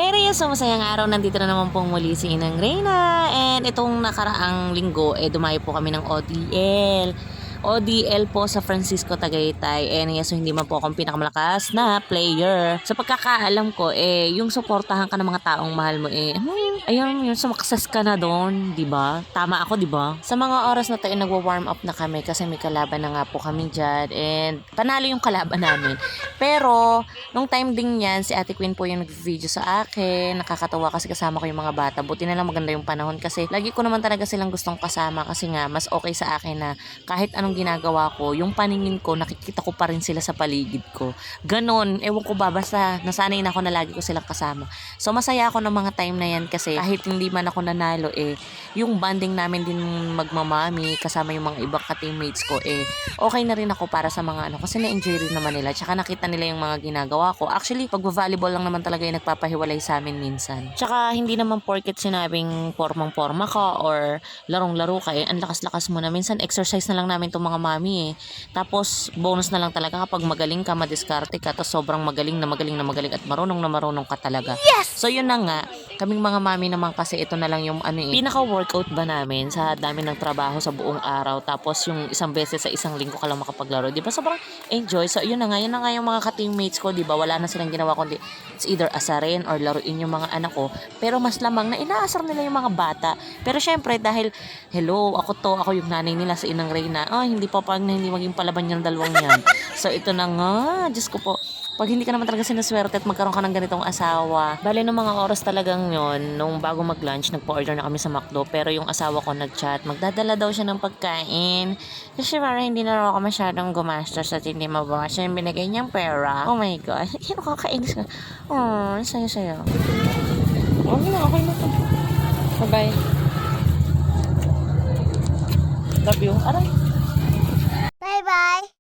Area, so masayang araw, nandito na naman pong muli si Inang Reyna. And itong nakaraang linggo, dumayo po kami ng ODL. ODL po sa Francisco Tagaytay. And yes, so hindi man po akong pinakamalakas na player. Sa pagkakaalam ko, yung suportahan ka ng mga taong mahal mo, ayun, yun, sumakses ka na doon, di ba? Tama ako, di ba? Sa mga oras na tayo, nagwa-warm up na kami kasi may kalaban na nga po kami dyan. And panalo yung kalaban namin. Pero, nung time ding yan, si Ate Queen po yung nag-video sa akin. Nakakatawa kasi kasama ko yung mga bata. Buti na lang maganda yung panahon kasi lagi ko naman talaga silang gustong kasama kasi nga, mas okay sa akin na kahit anong ginagawa ko, yung paningin ko, nakikita ko pa rin sila sa paligid ko. Ganon, ewan ko ba, basta nasanay na ako na lagi ko silang kasama. So, masaya ako ng mga time na yan kasi kahit hindi man ako nanalo, yung bonding namin din magmamami, kasama yung mga ibang ka-teammates ko, okay na rin ako para sa mga kasi na-enjoy rin naman nila. Tsaka nakita nila yung mga ginagawa ko. Actually, pag-volleyball lang naman talaga yung nagpapahiwalay sa amin minsan. Tsaka, hindi naman porket sinabing formang-forma ka or larong-laro ka, ang lakas-lakas mo na. Minsan, exercise na lang namin itong mga mami Tapos, bonus na lang talaga kapag magaling ka, madiskarte ka, tapos sobrang magaling na magaling na magaling at marunong na marunong ka talaga. Yes! So, yun na nga. Kaming mga mami naman kasi ito na lang yung pinaka-workout ba namin sa dami ng trabaho sa buong araw. Tapos, yung isang beses sa isang linggo ka lang makapaglaro. Di ba? Sobrang enjoy. So, yun na nga yung mga ka-teammates ko, di ba? Wala na silang ginawa kundi it's either asarin or laruin yung mga anak ko. Pero mas lamang na inaasar nila yung mga bata. Pero syempre, dahil, hello, ako yung nanay nila sa Inang Reyna. Hindi hindi maging palaban yung dalawang yan. So, ito na nga. Diyos ko po. Pag hindi ka naman talaga sinaswerte at magkaroon ka ng ganitong asawa. Bale, nung mga oras talagang yon, nung bago mag-lunch, nagpa-order na kami sa McDo. Pero yung asawa ko nag-chat, magdadala daw siya ng pagkain. Kasi para hindi na raw ako masyadong gumastos at hindi mabawas yung binigay niyang pera. Oh my God. Yan, kakainis ka. Saya-saya. Okay na to. Bye-bye. Love you. Aray. Bye-bye.